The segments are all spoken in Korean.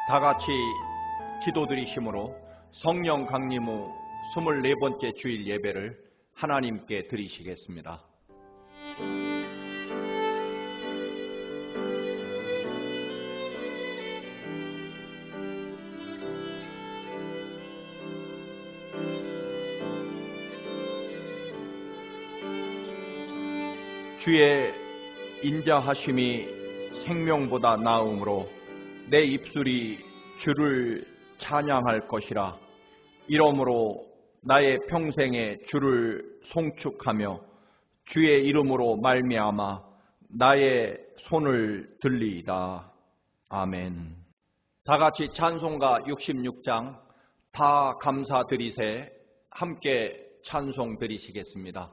다 같이 기도드리심으로 성령 강림 후 24번째 주일 예배를 하나님께 드리시겠습니다. 주의 인자하심이 생명보다 나음으로 내 입술이 주를 찬양할 것이라. 이러므로 나의 평생에 주를 송축하며 주의 이름으로 말미암아 나의 손을 들리이다. 아멘. 다 같이 찬송가 66장 다 감사드리세 함께 찬송 드리시겠습니다.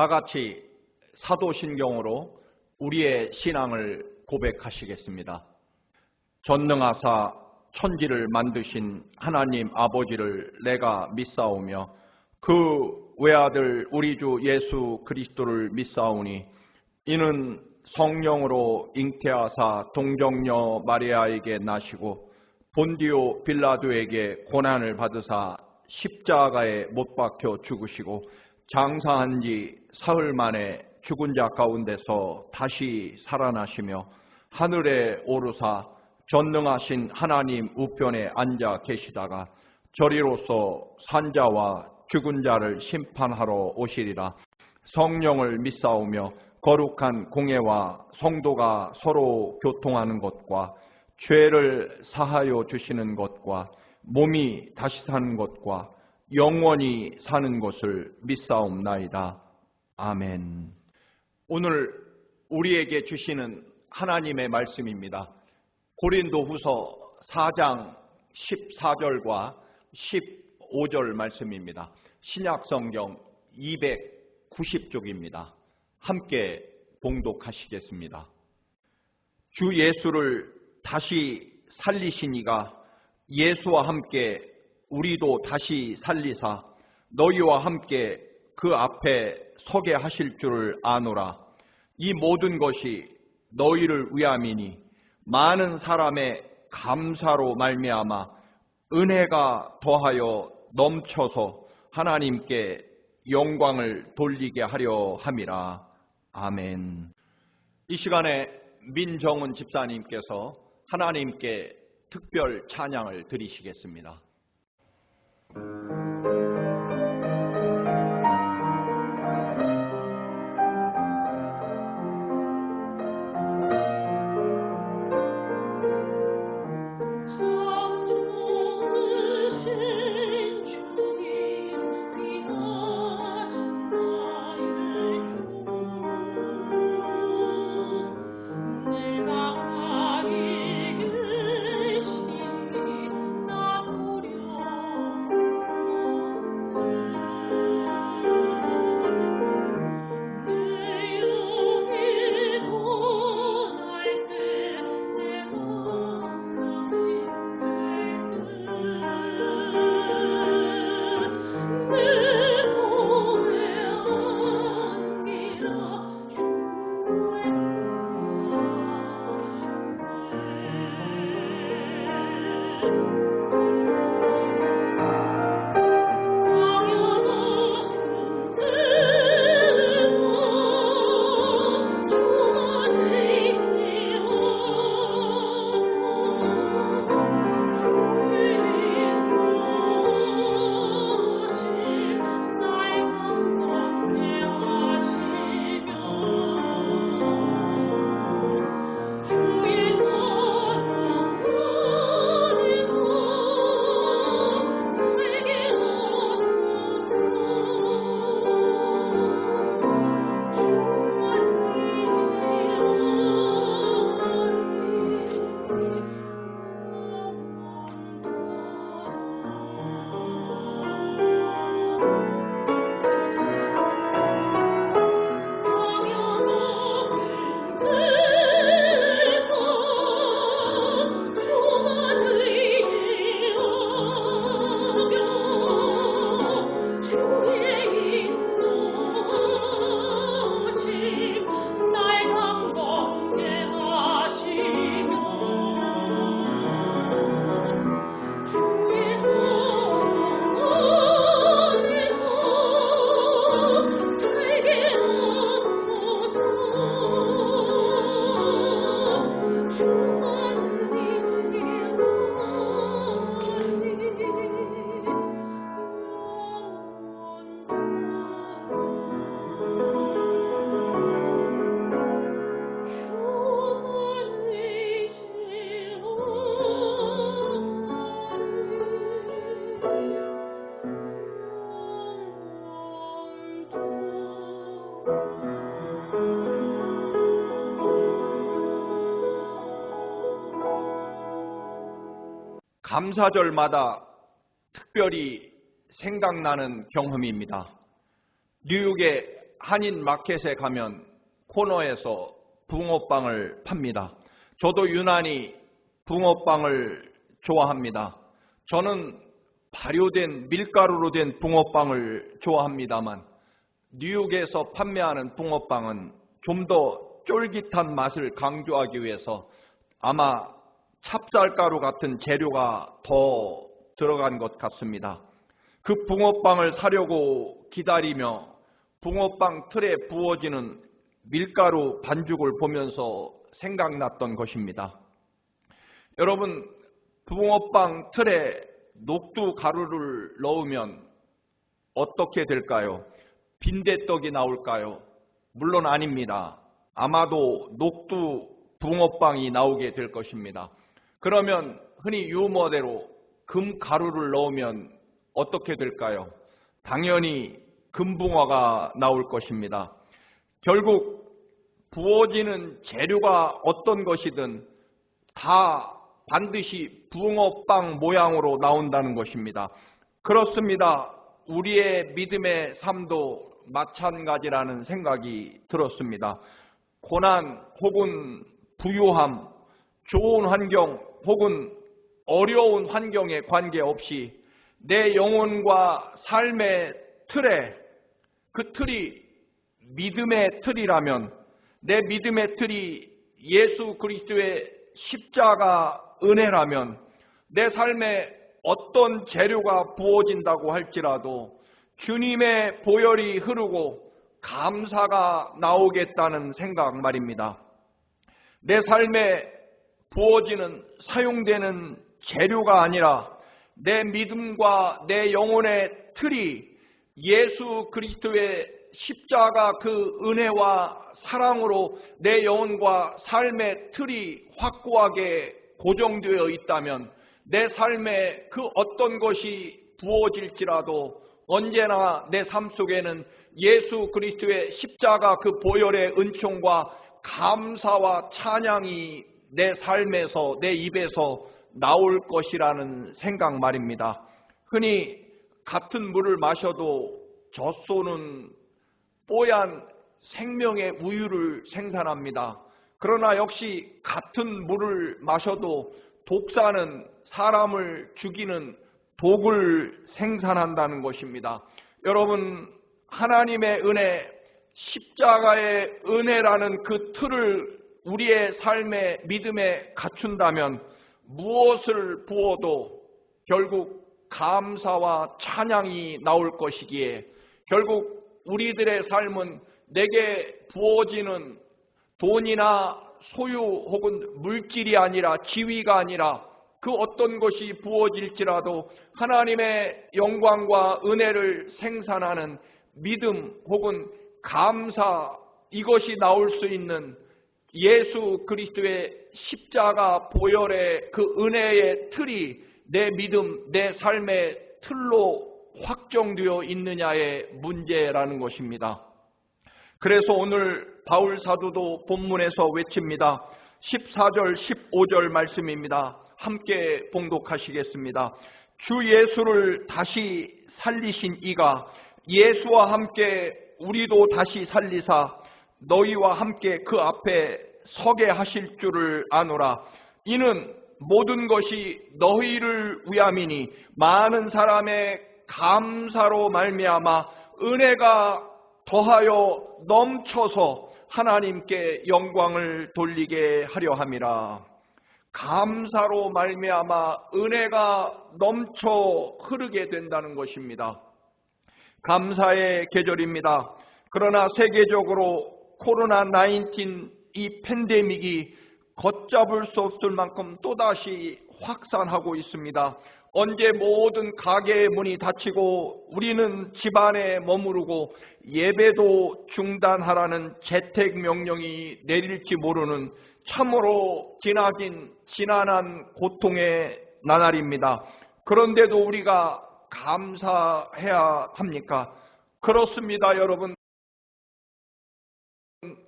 다 같이 사도신경으로 우리의 신앙을 고백하시겠습니다. 전능하사 천지를 만드신 하나님 아버지를 내가 믿사오며 그 외아들 우리 주 예수 그리스도를 믿사오니 이는 성령으로 잉태하사 동정녀 마리아에게 나시고 본디오 빌라도에게 고난을 받으사 십자가에 못 박혀 죽으시고 장사한 지 사흘 만에 죽은 자 가운데서 다시 살아나시며 하늘에 오르사 전능하신 하나님 우편에 앉아 계시다가 저리로서 산자와 죽은 자를 심판하러 오시리라. 성령을 믿사오며 거룩한 공예와 성도가 서로 교통하는 것과 죄를 사하여 주시는 것과 몸이 다시 사는 것과 영원히 사는 것을 믿사옵나이다. 아멘. 오늘 우리에게 주시는 하나님의 말씀입니다. 고린도후서 4장 14절과 15절 말씀입니다. 신약성경 290쪽입니다. 함께 봉독하시겠습니다. 주 예수를 다시 살리신 이가 예수와 함께 우리도 다시 살리사 너희와 함께 그 앞에 서게 하실 줄을 아노라. 이 모든 것이 너희를 위함이니 많은 사람의 감사로 말미암아 은혜가 더하여 넘쳐서 하나님께 영광을 돌리게 하려 함이라. 아멘. 이 시간에 민정은 집사님께서 하나님께 특별 찬양을 드리시겠습니다. 감사절마다 특별히 생각나는 경험입니다. 뉴욕의 한인 마켓에 가면 코너에서 붕어빵을 팝니다. 저도 유난히 붕어빵을 좋아합니다. 저는 발효된 밀가루로 된 붕어빵을 좋아합니다만 뉴욕에서 판매하는 붕어빵은 좀 더 쫄깃한 맛을 강조하기 위해서 아마 찹쌀가루 같은 재료가 더 들어간 것 같습니다. 그 붕어빵을 사려고 기다리며 붕어빵 틀에 부어지는 밀가루 반죽을 보면서 생각났던 것입니다. 여러분, 붕어빵 틀에 녹두 가루를 넣으면 어떻게 될까요? 빈대떡이 나올까요? 물론 아닙니다. 아마도 녹두 붕어빵이 나오게 될 것입니다. 그러면 흔히 유머대로 금가루를 넣으면 어떻게 될까요? 당연히 금붕어가 나올 것입니다. 결국 부어지는 재료가 어떤 것이든 다 반드시 붕어빵 모양으로 나온다는 것입니다. 그렇습니다. 우리의 믿음의 삶도 마찬가지라는 생각이 들었습니다. 고난 혹은 부유함, 좋은 환경 혹은 어려운 환경에 관계없이 내 영혼과 삶의 틀에, 그 틀이 믿음의 틀이라면, 내 믿음의 틀이 예수 그리스도의 십자가 은혜라면, 내 삶에 어떤 재료가 부어진다고 할지라도 주님의 보혈이 흐르고 감사가 나오겠다는 생각 말입니다. 내 삶에 부어지는 사용되는 재료가 아니라 내 믿음과 내 영혼의 틀이 예수 그리스도의 십자가 그 은혜와 사랑으로 내 영혼과 삶의 틀이 확고하게 고정되어 있다면 내 삶에 그 어떤 것이 부어질지라도 언제나 내 삶 속에는 예수 그리스도의 십자가 그 보혈의 은총과 감사와 찬양이 내 삶에서 내 입에서 나올 것이라는 생각 말입니다. 흔히 같은 물을 마셔도 젖소는 뽀얀 생명의 우유를 생산합니다. 그러나 역시 같은 물을 마셔도 독사는 사람을 죽이는 독을 생산한다는 것입니다. 여러분, 하나님의 은혜, 십자가의 은혜라는 그 틀을 우리의 삶의 믿음에 갖춘다면 무엇을 부어도 결국 감사와 찬양이 나올 것이기에 결국 우리들의 삶은 내게 부어지는 돈이나 소유 혹은 물질이 아니라 지위가 아니라 그 어떤 것이 부어질지라도 하나님의 영광과 은혜를 생산하는 믿음 혹은 감사, 이것이 나올 수 있는 예수 그리스도의 십자가 보혈의 그 은혜의 틀이 내 믿음, 내 삶의 틀로 확정되어 있느냐의 문제라는 것입니다. 그래서 오늘 바울 사도도 본문에서 외칩니다. 14절 15절 말씀입니다. 함께 봉독하시겠습니다. 주 예수를 다시 살리신 이가 예수와 함께 우리도 다시 살리사 너희와 함께 그 앞에 서게 하실 줄을 아노라. 이는 모든 것이 너희를 위함이니 많은 사람의 감사로 말미암아 은혜가 더하여 넘쳐서 하나님께 영광을 돌리게 하려 함이라. 감사로 말미암아 은혜가 넘쳐 흐르게 된다는 것입니다. 감사의 계절입니다. 그러나 세계적으로 코로나19 이 팬데믹이 걷잡을 수 없을 만큼 또다시 확산하고 있습니다. 언제 모든 가게의 문이 닫히고 우리는 집안에 머무르고 예배도 중단하라는 재택 명령이 내릴지 모르는 참으로 지난한 고통의 나날입니다. 그런데도 우리가 감사해야 합니까? 그렇습니다, 여러분.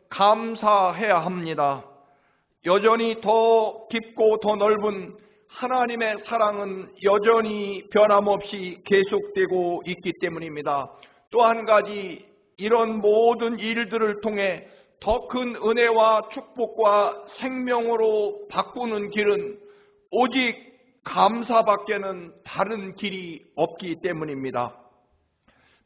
감사해야 합니다. 여전히 더 깊고 더 넓은 하나님의 사랑은 여전히 변함없이 계속되고 있기 때문입니다. 또 한 가지, 이런 모든 일들을 통해 더 큰 은혜와 축복과 생명으로 바꾸는 길은 오직 감사밖에는 다른 길이 없기 때문입니다.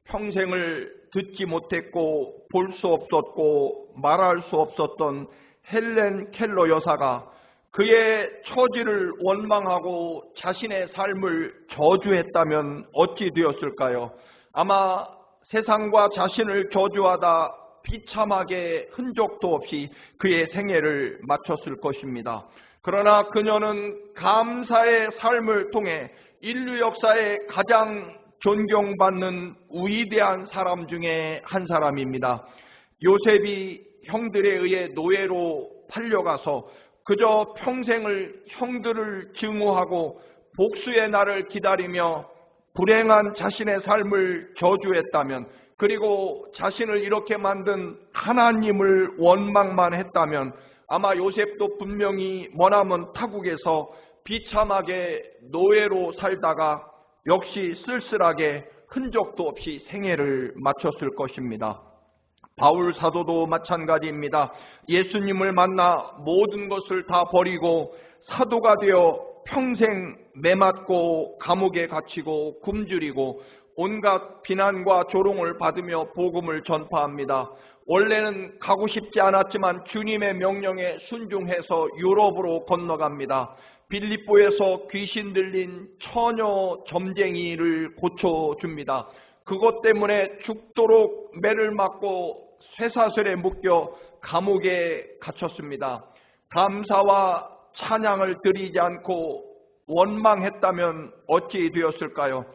평생을 듣지 못했고 볼 수 없었고 말할 수 없었던 헬렌 켈러 여사가 그의 처지를 원망하고 자신의 삶을 저주했다면 어찌 되었을까요? 아마 세상과 자신을 저주하다 비참하게 흔적도 없이 그의 생애를 마쳤을 것입니다. 그러나 그녀는 감사의 삶을 통해 인류 역사의 가장 존경받는 위대한 사람 중에 한 사람입니다. 요셉이 형들에 의해 노예로 팔려가서 그저 평생을 형들을 증오하고 복수의 날을 기다리며 불행한 자신의 삶을 저주했다면, 그리고 자신을 이렇게 만든 하나님을 원망만 했다면 아마 요셉도 분명히 머나먼 타국에서 비참하게 노예로 살다가 역시 쓸쓸하게 흔적도 없이 생애를 마쳤을 것입니다. 바울 사도도 마찬가지입니다. 예수님을 만나 모든 것을 다 버리고 사도가 되어 평생 매맞고 감옥에 갇히고 굶주리고 온갖 비난과 조롱을 받으며 복음을 전파합니다. 원래는 가고 싶지 않았지만 주님의 명령에 순종해서 유럽으로 건너갑니다. 빌립보에서 귀신 들린 처녀 점쟁이를 고쳐줍니다. 그것 때문에 죽도록 매를 맞고 쇠사슬에 묶여 감옥에 갇혔습니다. 감사와 찬양을 드리지 않고 원망했다면 어찌 되었을까요?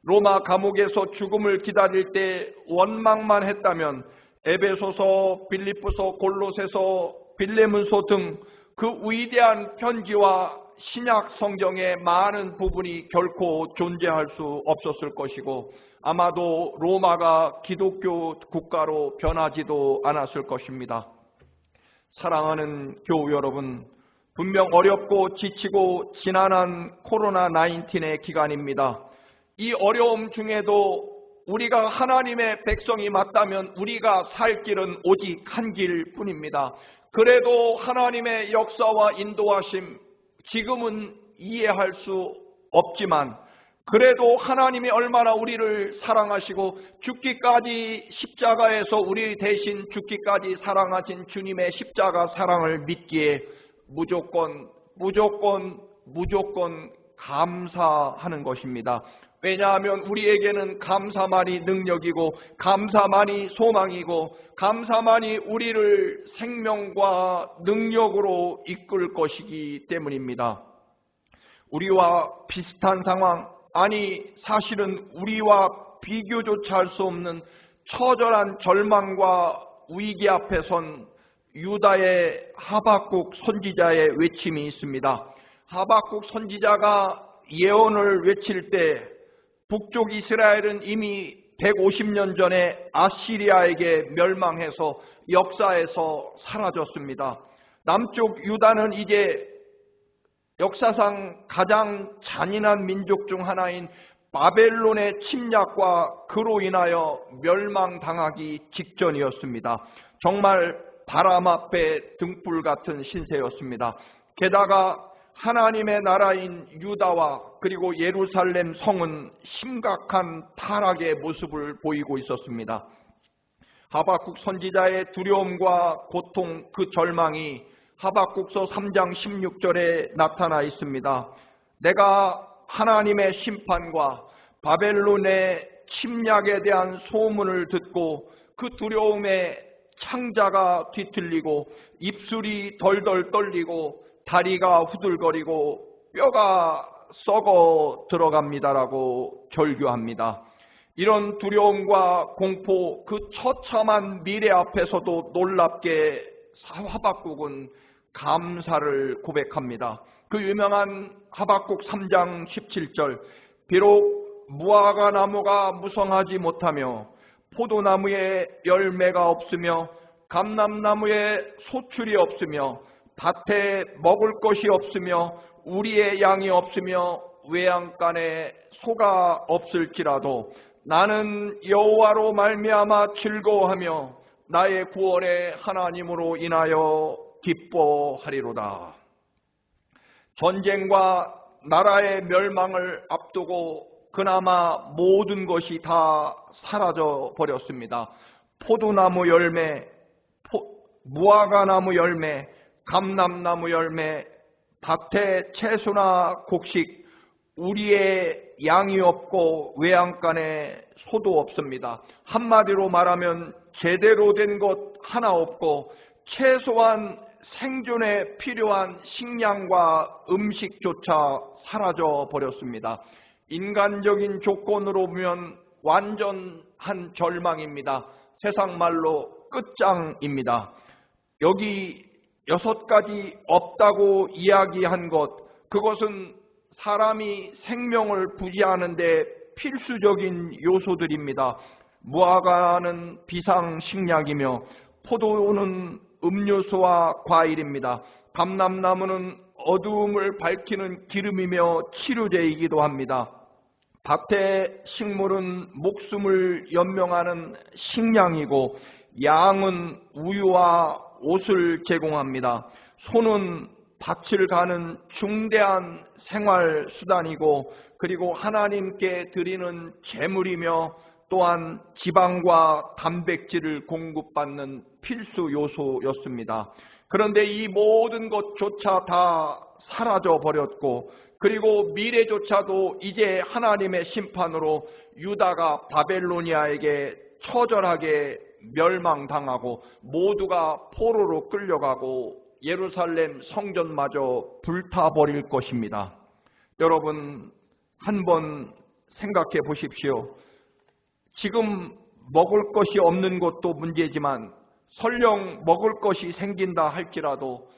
로마 감옥에서 죽음을 기다릴 때 원망만 했다면 에베소서, 빌립보서, 골로새서, 빌레몬서 등 그 위대한 편지와 신약 성경의 많은 부분이 결코 존재할 수 없었을 것이고 아마도 로마가 기독교 국가로 변하지도 않았을 것입니다. 사랑하는 교우 여러분, 분명 어렵고 지치고 지난한 코로나19의 기간입니다. 이 어려움 중에도 우리가 하나님의 백성이 맞다면 우리가 살 길은 오직 한 길뿐입니다. 그래도 하나님의 역사와 인도하심, 지금은 이해할 수 없지만 그래도 하나님이 얼마나 우리를 사랑하시고 죽기까지 십자가에서 우리 대신 죽기까지 사랑하신 주님의 십자가 사랑을 믿기에 무조건 감사하는 것입니다. 왜냐하면 우리에게는 감사만이 능력이고 감사만이 소망이고 감사만이 우리를 생명과 능력으로 이끌 것이기 때문입니다. 우리와 비슷한 상황, 아니 사실은 우리와 비교조차 할 수 없는 처절한 절망과 위기 앞에 선 유다의 하박국 선지자의 외침이 있습니다. 하박국 선지자가 예언을 외칠 때 북쪽 이스라엘은 이미 150년 전에 아시리아에게 멸망해서 역사에서 사라졌습니다. 남쪽 유다는 이제 역사상 가장 잔인한 민족 중 하나인 바벨론의 침략과 그로 인하여 멸망당하기 직전이었습니다. 정말 바람 앞에 등불 같은 신세였습니다. 게다가 하나님의 나라인 유다와 그리고 예루살렘 성은 심각한 타락의 모습을 보이고 있었습니다. 하박국 선지자의 두려움과 고통, 그 절망이 하박국서 3장 16절에 나타나 있습니다. 내가 하나님의 심판과 바벨론의 침략에 대한 소문을 듣고 그 두려움에 창자가 뒤틀리고 입술이 덜덜 떨리고 다리가 후들거리고 뼈가 썩어 들어갑니다라고 절규합니다. 이런 두려움과 공포, 그 처참한 미래 앞에서도 놀랍게 하박국은 감사를 고백합니다. 그 유명한 하박국 3장 17절, 비록 무화과 나무가 무성하지 못하며 포도나무에 열매가 없으며 감람나무에 소출이 없으며 밭에 먹을 것이 없으며 우리의 양이 없으며 외양간에 소가 없을지라도 나는 여호와로 말미암아 즐거워하며 나의 구원의 하나님으로 인하여 기뻐하리로다. 전쟁과 나라의 멸망을 앞두고 그나마 모든 것이 다 사라져 버렸습니다. 포도나무 열매, 무화과나무 열매, 감람나무 열매, 밭에 채소나 곡식, 우리의 양이 없고 외양간에 소도 없습니다. 한마디로 말하면 제대로 된 것 하나 없고 최소한 생존에 필요한 식량과 음식조차 사라져 버렸습니다. 인간적인 조건으로 보면 완전한 절망입니다. 세상 말로 끝장입니다. 여기 6가지 없다고 이야기한 것, 그것은 사람이 생명을 부지하는 데 필수적인 요소들입니다. 무화과는 비상식량이며 포도는 음료수와 과일입니다. 감람나무는 어두움을 밝히는 기름이며 치료제이기도 합니다. 밭의 식물은 목숨을 연명하는 식량이고 양은 우유와 옷을 제공합니다. 소는 밭을 가는 중대한 생활 수단이고 그리고 하나님께 드리는 제물이며 또한 지방과 단백질을 공급받는 필수 요소였습니다. 그런데 이 모든 것조차 다 사라져 버렸고, 그리고 미래조차도 이제 하나님의 심판으로 유다가 바벨로니아에게 처절하게 멸망당하고 모두가 포로로 끌려가고 예루살렘 성전마저 불타버릴 것입니다. 여러분, 한번 생각해 보십시오. 지금 먹을 것이 없는 것도 문제지만 설령 먹을 것이 생긴다 할지라도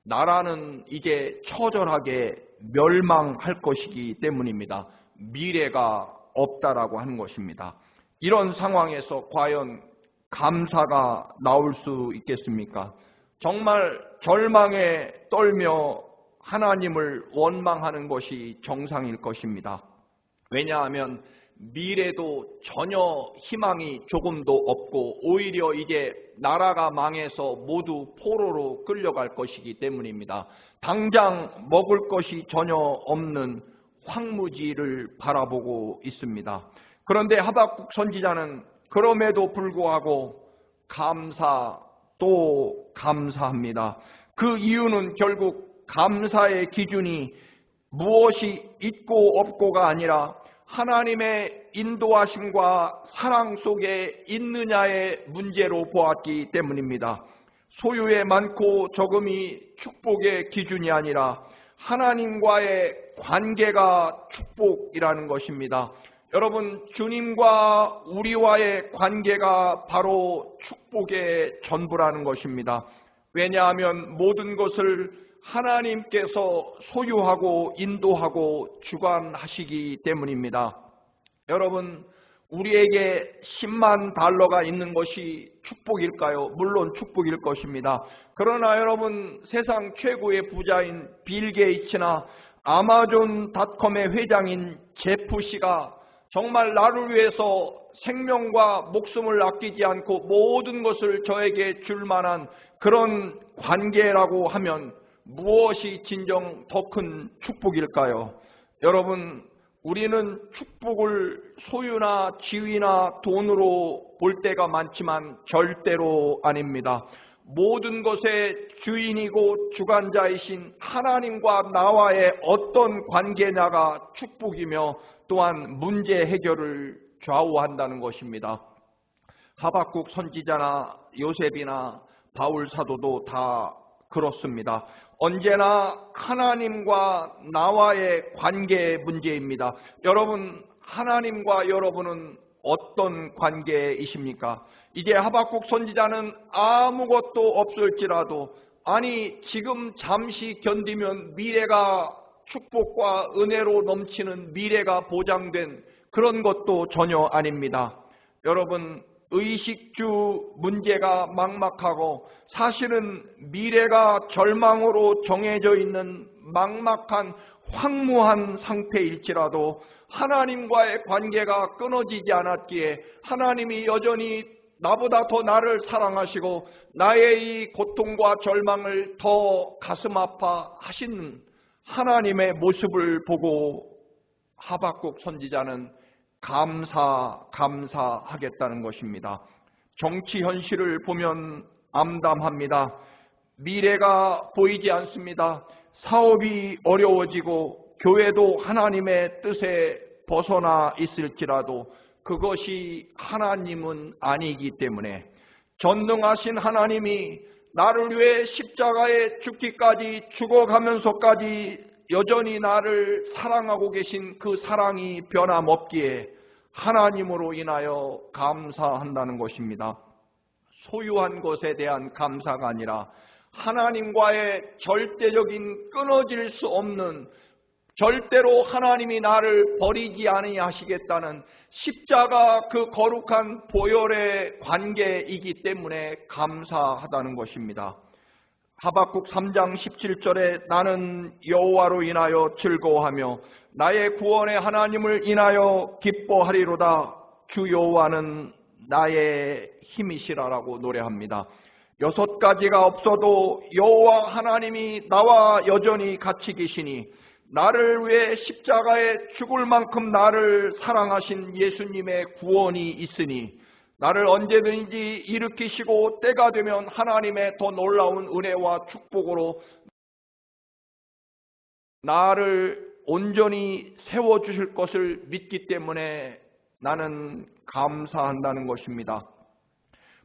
나라는 이제 처절하게 멸망할 것이기 때문입니다. 미래가 없다라고 하는 것입니다. 이런 상황에서 과연 감사가 나올 수 있겠습니까? 정말 절망에 떨며 하나님을 원망하는 것이 정상일 것입니다. 왜냐하면 미래도 전혀 희망이 조금도 없고 오히려 이제 나라가 망해서 모두 포로로 끌려갈 것이기 때문입니다. 당장 먹을 것이 전혀 없는 황무지를 바라보고 있습니다. 그런데 하박국 선지자는 그럼에도 불구하고 감사 또 감사합니다. 그 이유는 결국 감사의 기준이 무엇이 있고 없고가 아니라 하나님의 인도하심과 사랑 속에 있느냐의 문제로 보았기 때문입니다. 소유의 많고 적음이 축복의 기준이 아니라 하나님과의 관계가 축복이라는 것입니다. 여러분, 주님과 우리와의 관계가 바로 축복의 전부라는 것입니다. 왜냐하면 모든 것을 하나님께서 소유하고 인도하고 주관하시기 때문입니다. 여러분, 우리에게 10만 달러가 있는 것이 축복일까요? 물론 축복일 것입니다. 그러나 여러분, 세상 최고의 부자인 빌 게이츠나 아마존닷컴의 회장인 제프 씨가 정말 나를 위해서 생명과 목숨을 아끼지 않고 모든 것을 저에게 줄 만한 그런 관계라고 하면 무엇이 진정 더 큰 축복일까요? 여러분, 우리는 축복을 소유나 지위나 돈으로 볼 때가 많지만 절대로 아닙니다. 모든 것의 주인이고 주관자이신 하나님과 나와의 어떤 관계냐가 축복이며 또한 문제 해결을 좌우한다는 것입니다. 하박국 선지자나 요셉이나 바울 사도도 다 그렇습니다. 언제나 하나님과 나와의 관계의 문제입니다. 여러분, 하나님과 여러분은 어떤 관계이십니까? 이제 하박국 선지자는 아무것도 없을지라도, 아니 지금 잠시 견디면 미래가 축복과 은혜로 넘치는 미래가 보장된 그런 것도 전혀 아닙니다. 여러분, 의식주 문제가 막막하고 사실은 미래가 절망으로 정해져 있는 막막한 황무한 상태일지라도 하나님과의 관계가 끊어지지 않았기에 하나님이 여전히 나보다 더 나를 사랑하시고 나의 이 고통과 절망을 더 가슴 아파하시는 하나님의 모습을 보고 하박국 선지자는 감사하겠다는 것입니다. 정치 현실을 보면 암담합니다. 미래가 보이지 않습니다. 사업이 어려워지고 교회도 하나님의 뜻에 벗어나 있을지라도 그것이 하나님은 아니기 때문에 전능하신 하나님이 나를 위해 십자가에 죽기까지 죽어가면서까지 여전히 나를 사랑하고 계신 그 사랑이 변함없기에 하나님으로 인하여 감사한다는 것입니다. 소유한 것에 대한 감사가 아니라 하나님과의 절대적인 끊어질 수 없는, 절대로 하나님이 나를 버리지 아니하시겠다는 십자가 그 거룩한 보혈의 관계이기 때문에 감사하다는 것입니다. 하박국 3장 17절에 나는 여호와로 인하여 즐거워하며 나의 구원의 하나님을 인하여 기뻐하리로다. 주 여호와는 나의 힘이시라라고 노래합니다. 6가지가 없어도 여호와 하나님이 나와 여전히 같이 계시니 나를 위해 십자가에 죽을 만큼 나를 사랑하신 예수님의 구원이 있으니 나를 언제든지 일으키시고 때가 되면 하나님의 더 놀라운 은혜와 축복으로 나를 온전히 세워주실 것을 믿기 때문에 나는 감사한다는 것입니다.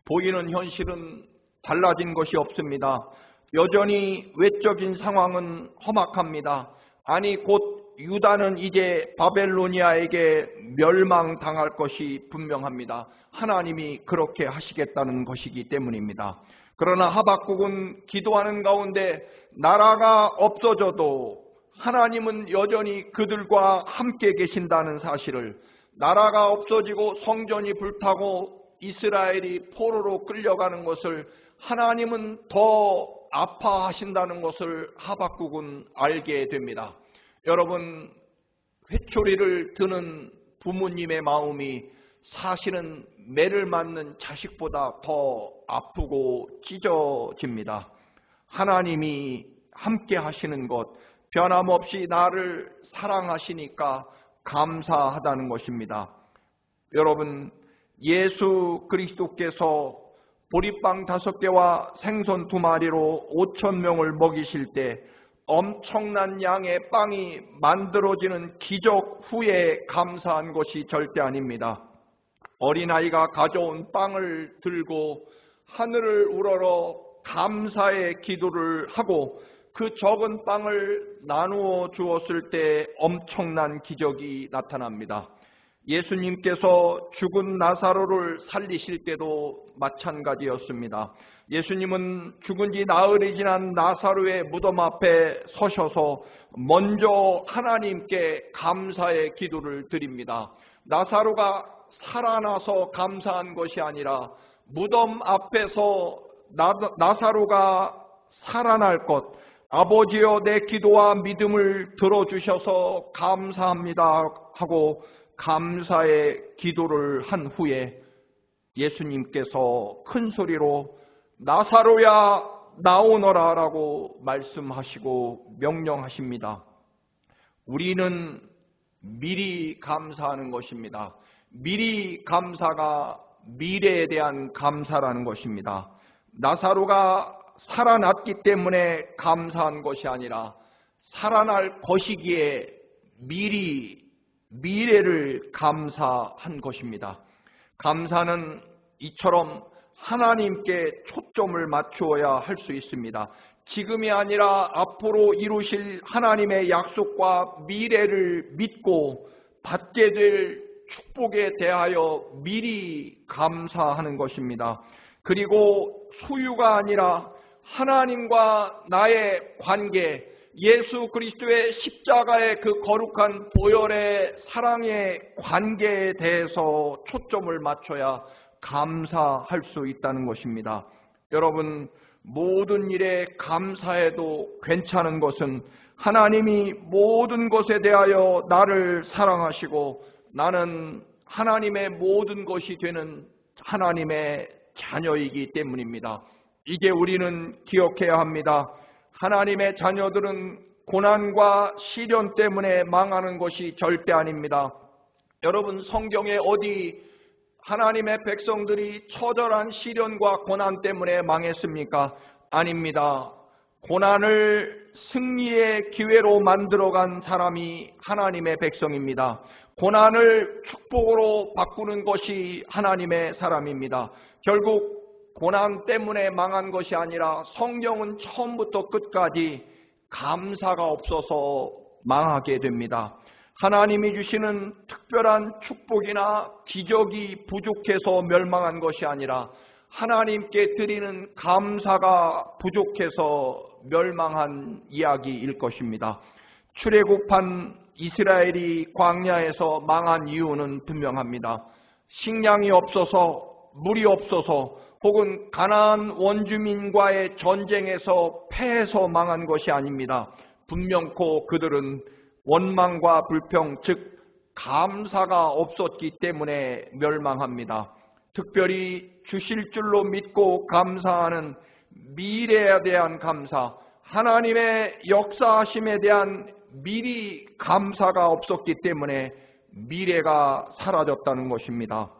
보이는 현실은 달라진 것이 없습니다. 여전히 외적인 상황은 험악합니다. 아니 곧 유다는 이제 바벨로니아에게 멸망당할 것이 분명합니다. 하나님이 그렇게 하시겠다는 것이기 때문입니다. 그러나 하박국은 기도하는 가운데 나라가 없어져도 하나님은 여전히 그들과 함께 계신다는 사실을, 나라가 없어지고 성전이 불타고 이스라엘이 포로로 끌려가는 것을 하나님은 더 아파하신다는 것을 하박국은 알게 됩니다. 여러분, 회초리를 드는 부모님의 마음이 사실은 매를 맞는 자식보다 더 아프고 찢어집니다. 하나님이 함께 하시는 것, 변함없이 나를 사랑하시니까 감사하다는 것입니다. 여러분, 예수 그리스도께서 보리빵 5개와 생선 2마리로 5,000명을 먹이실 때 엄청난 양의 빵이 만들어지는 기적 후에 감사한 것이 절대 아닙니다. 어린아이가 가져온 빵을 들고 하늘을 우러러 감사의 기도를 하고 그 적은 빵을 나누어 주었을 때 엄청난 기적이 나타납니다. 예수님께서 죽은 나사로를 살리실 때도 마찬가지였습니다. 예수님은 죽은 지 나흘이 지난 나사로의 무덤 앞에 서셔서 먼저 하나님께 감사의 기도를 드립니다. 나사로가 살아나서 감사한 것이 아니라 무덤 앞에서 나사로가 살아날 것, 아버지여 내 기도와 믿음을 들어주셔서 감사합니다 하고 감사의 기도를 한 후에 예수님께서 큰 소리로 나사로야 나오너라 라고 말씀하시고 명령하십니다. 우리는 미리 감사하는 것입니다. 미리 감사가 미래에 대한 감사라는 것입니다. 나사로가 살아났기 때문에 감사한 것이 아니라 살아날 것이기에 미리 미래를 감사한 것입니다. 감사는 이처럼 하나님께 초점을 맞추어야 할 수 있습니다. 지금이 아니라 앞으로 이루실 하나님의 약속과 미래를 믿고 받게 될 축복에 대하여 미리 감사하는 것입니다. 그리고 소유가 아니라 하나님과 나의 관계, 예수 그리스도의 십자가의 그 거룩한 보혈의 사랑의 관계에 대해서 초점을 맞춰야 감사할 수 있다는 것입니다. 여러분, 모든 일에 감사해도 괜찮은 것은 하나님이 모든 것에 대하여 나를 사랑하시고 나는 하나님의 모든 것이 되는 하나님의 자녀이기 때문입니다. 이제 우리는 기억해야 합니다. 하나님의 자녀들은 고난과 시련 때문에 망하는 것이 절대 아닙니다. 여러분, 성경에 어디 하나님의 백성들이 처절한 시련과 고난 때문에 망했습니까? 아닙니다. 고난을 승리의 기회로 만들어간 사람이 하나님의 백성입니다. 고난을 축복으로 바꾸는 것이 하나님의 사람입니다. 결국 고난 때문에 망한 것이 아니라 성경은 처음부터 끝까지 감사가 없어서 망하게 됩니다. 하나님이 주시는 특별한 축복이나 기적이 부족해서 멸망한 것이 아니라 하나님께 드리는 감사가 부족해서 멸망한 이야기일 것입니다. 출애굽한 이스라엘이 광야에서 망한 이유는 분명합니다. 식량이 없어서, 물이 없어서, 혹은 가나안 원주민과의 전쟁에서 패해서 망한 것이 아닙니다. 분명코 그들은 원망과 불평, 즉 감사가 없었기 때문에 멸망합니다. 특별히 주실 줄로 믿고 감사하는 미래에 대한 감사, 하나님의 역사하심에 대한 미리 감사가 없었기 때문에 미래가 사라졌다는 것입니다.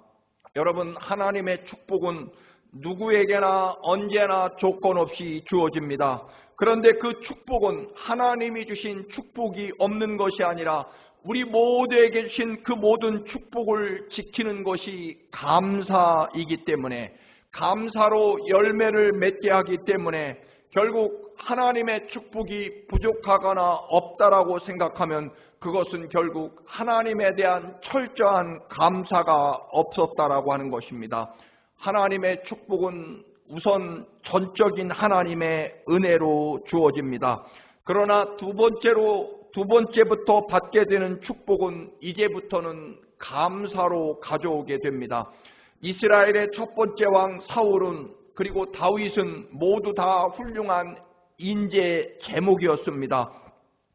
여러분, 하나님의 축복은 누구에게나 언제나 조건 없이 주어집니다. 그런데 그 축복은 하나님이 주신 축복이 없는 것이 아니라 우리 모두에게 주신 그 모든 축복을 지키는 것이 감사이기 때문에, 감사로 열매를 맺게 하기 때문에, 결국 하나님의 축복이 부족하거나 없다라고 생각하면 그것은 결국 하나님에 대한 철저한 감사가 없었다라고 하는 것입니다. 하나님의 축복은 우선 전적인 하나님의 은혜로 주어집니다. 그러나 두 번째부터 받게 되는 축복은 이제부터는 감사로 가져오게 됩니다. 이스라엘의 첫 번째 왕 사울은 그리고 다윗은 모두 다 훌륭한 인재 제목이었습니다.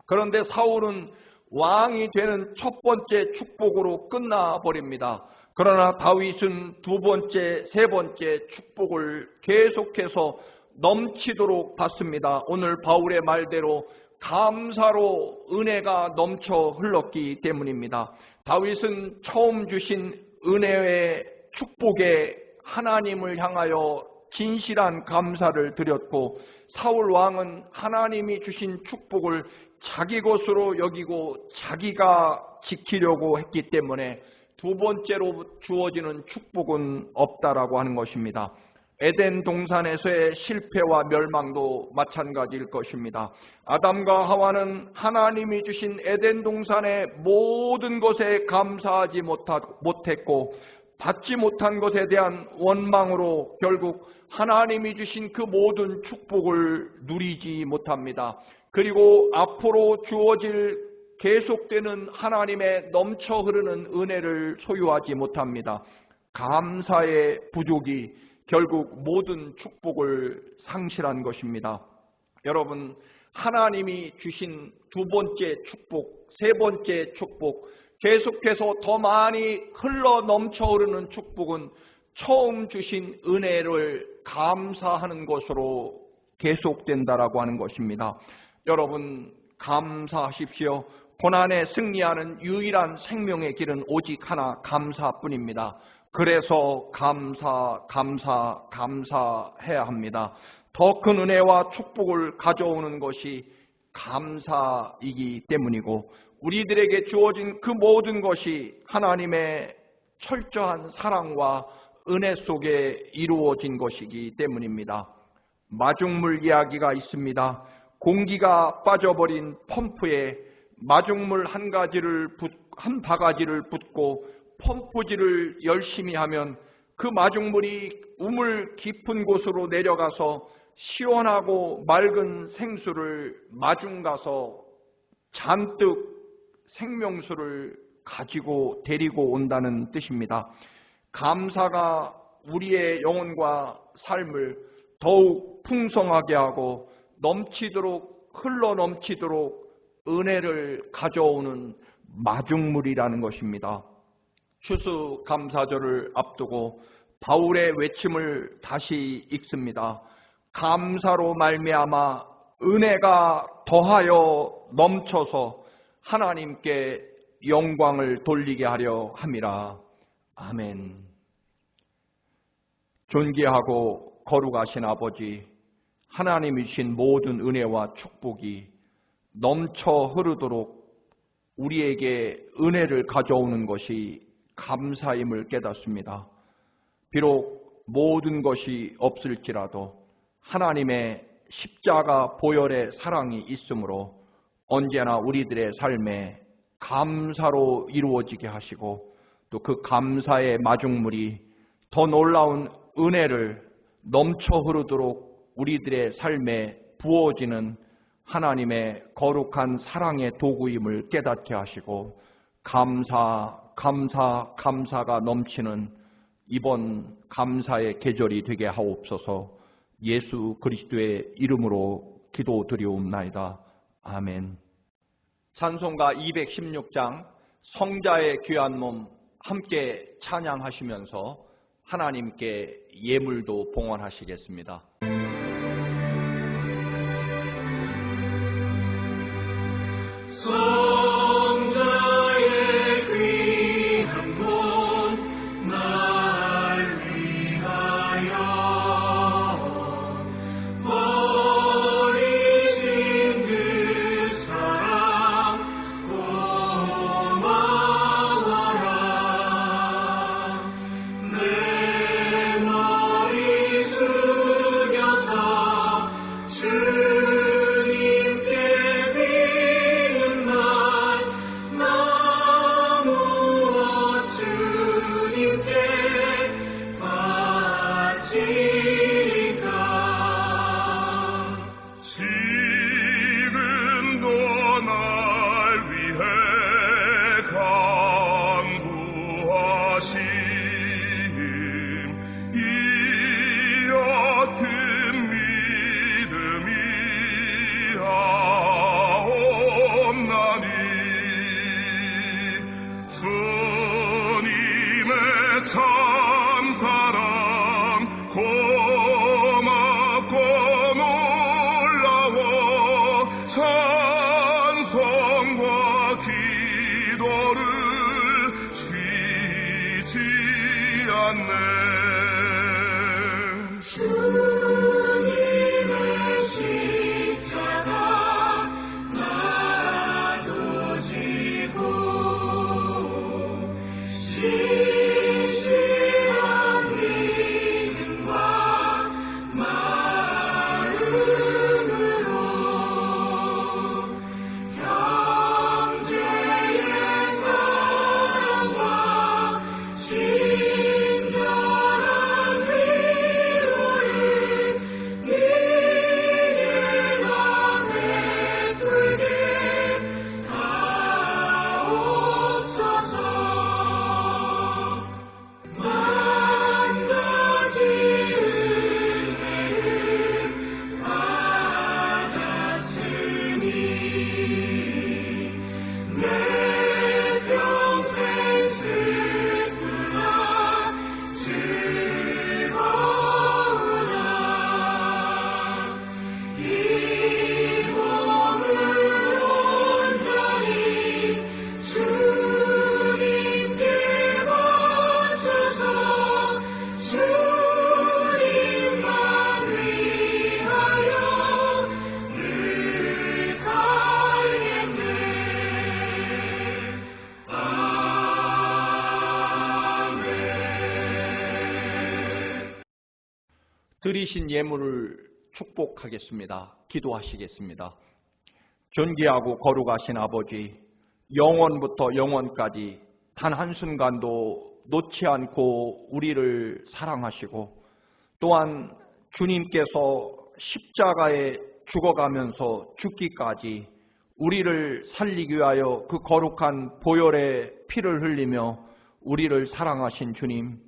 그런데 사울은 왕이 되는 첫 번째 축복으로 끝나버립니다. 그러나 다윗은 두 번째, 세 번째 축복을 계속해서 넘치도록 받습니다. 오늘 바울의 말대로 감사로 은혜가 넘쳐 흘렀기 때문입니다. 다윗은 처음 주신 은혜의 축복에 하나님을 향하여 진실한 감사를 드렸고, 사울 왕은 하나님이 주신 축복을 자기 것으로 여기고 자기가 지키려고 했기 때문에 두 번째로 주어지는 축복은 없다라고 하는 것입니다. 에덴 동산에서의 실패와 멸망도 마찬가지일 것입니다. 아담과 하와는 하나님이 주신 에덴 동산의 모든 것에 감사하지 못했고, 받지 못한 것에 대한 원망으로 결국 하나님이 주신 그 모든 축복을 누리지 못합니다. 그리고 앞으로 주어질 계속되는 하나님의 넘쳐 흐르는 은혜를 소유하지 못합니다. 감사의 부족이 결국 모든 축복을 상실한 것입니다. 여러분, 하나님이 주신 두 번째 축복, 세 번째 축복, 계속해서 더 많이 흘러 넘쳐 흐르는 축복은 처음 주신 은혜를 감사하는 것으로 계속된다라고 하는 것입니다. 여러분, 감사하십시오. 고난에 승리하는 유일한 생명의 길은 오직 하나, 감사뿐입니다. 그래서 감사해야 합니다. 더 큰 은혜와 축복을 가져오는 것이 감사이기 때문이고, 우리들에게 주어진 그 모든 것이 하나님의 철저한 사랑과 은혜 속에 이루어진 것이기 때문입니다. 마중물 이야기가 있습니다. 공기가 빠져버린 펌프에 마중물 한 바가지를 붓고 펌프질을 열심히 하면 그 마중물이 우물 깊은 곳으로 내려가서 시원하고 맑은 생수를 마중 가서 잔뜩 생명수를 가지고 데리고 온다는 뜻입니다. 감사가 우리의 영혼과 삶을 더욱 풍성하게 하고 흘러 넘치도록 은혜를 가져오는 마중물이라는 것입니다. 추수감사절을 앞두고 바울의 외침을 다시 읽습니다. 감사로 말미암아 은혜가 더하여 넘쳐서 하나님께 영광을 돌리게 하려 함이라. 아멘. 존귀하고 거룩하신 아버지, 하나님이 주신 모든 은혜와 축복이 넘쳐 흐르도록 우리에게 은혜를 가져오는 것이 감사임을 깨닫습니다. 비록 모든 것이 없을지라도 하나님의 십자가 보혈의 사랑이 있으므로 언제나 우리들의 삶에 감사로 이루어지게 하시고, 또 그 감사의 마중물이 더 놀라운 은혜를 넘쳐 흐르도록 우리들의 삶에 부어지는 하나님의 거룩한 사랑의 도구임을 깨닫게 하시고, 감사가 넘치는 이번 감사의 계절이 되게 하옵소서. 예수 그리스도의 이름으로 기도드리옵나이다. 아멘. 찬송가 216장 성자의 귀한 몸 함께 찬양하시면서 하나님께 예물도 봉헌하시겠습니다. 성자의 드리신 예물을 축복하겠습니다. 기도하시겠습니다. 존귀하고 거룩하신 아버지, 영원부터 영원까지 단 한순간도 놓지 않고 우리를 사랑하시고 또한 주님께서 십자가에 죽어가면서 죽기까지 우리를 살리기 위하여 그 거룩한 보혈의 피를 흘리며 우리를 사랑하신 주님,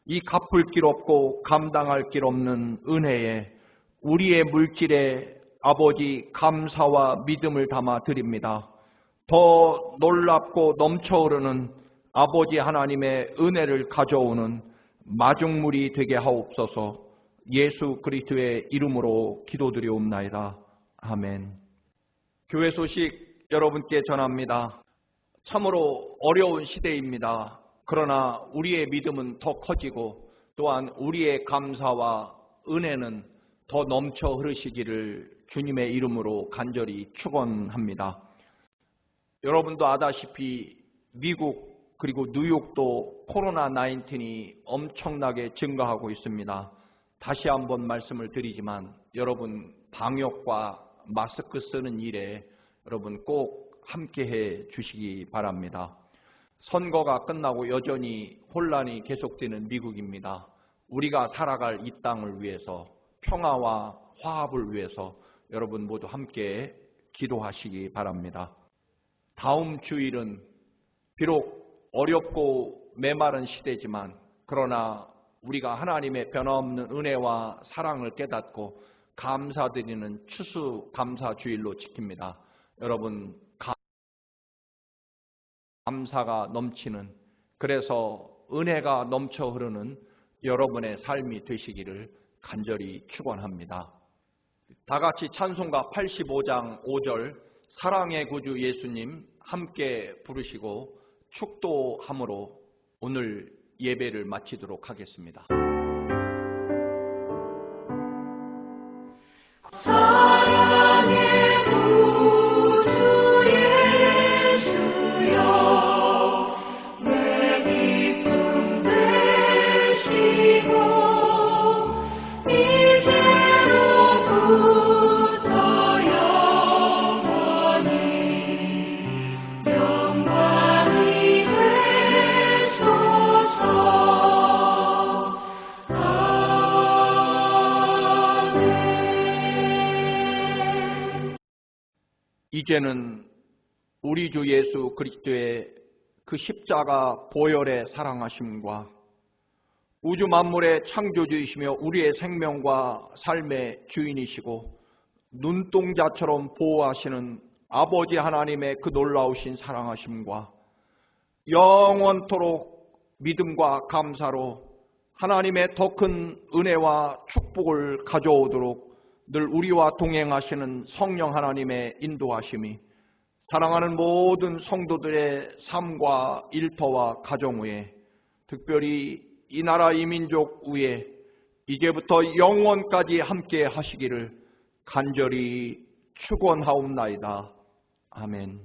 이 갚을 길 없고 감당할 길 없는 은혜에 우리의 물질에 아버지 감사와 믿음을 담아 드립니다. 더 놀랍고 넘쳐 흐르는 아버지 하나님의 은혜를 가져오는 마중물이 되게 하옵소서. 예수 그리스도의 이름으로 기도드리옵나이다. 아멘. 교회 소식 여러분께 전합니다. 참으로 어려운 시대입니다. 그러나 우리의 믿음은 더 커지고 또한 우리의 감사와 은혜는 더 넘쳐 흐르시기를 주님의 이름으로 간절히 축원합니다. 여러분도 아다시피 미국 그리고 뉴욕도 코로나19이 엄청나게 증가하고 있습니다. 다시 한번 말씀을 드리지만 여러분 방역과 마스크 쓰는 일에 여러분 꼭 함께해 주시기 바랍니다. 선거가 끝나고 여전히 혼란이 계속되는 미국입니다. 우리가 살아갈 이 땅을 위해서 평화와 화합을 위해서 여러분 모두 함께 기도하시기 바랍니다. 다음 주일은 비록 어렵고 메마른 시대지만 그러나 우리가 하나님의 변함없는 은혜와 사랑을 깨닫고 감사드리는 추수감사주일로 지킵니다. 여러분 감사가 넘치는, 그래서 은혜가 넘쳐 흐르는 여러분의 삶이 되시기를 간절히 축원합니다. 다 같이 찬송가 85장 5절 사랑의 구주 예수님 함께 부르시고 축도함으로 오늘 예배를 마치도록 하겠습니다. 사랑의 구주 예수여 내 기쁨 되시고 이제로부터 영원히 영광이 되소서. 이제는 우리 주 예수 그리스도의 그 십자가 보혈의 사랑하심과 우주 만물의 창조주이시며 우리의 생명과 삶의 주인이시고 눈동자처럼 보호하시는 아버지 하나님의 그 놀라우신 사랑하심과 영원토록 믿음과 감사로 하나님의 더 큰 은혜와 축복을 가져오도록 늘 우리와 동행하시는 성령 하나님의 인도하심이 사랑하는 모든 성도들의 삶과 일터와 가정 위에, 특별히 이 나라 이 민족 위에 이제부터 영원까지 함께 하시기를 간절히 축원하옵나이다. 아멘.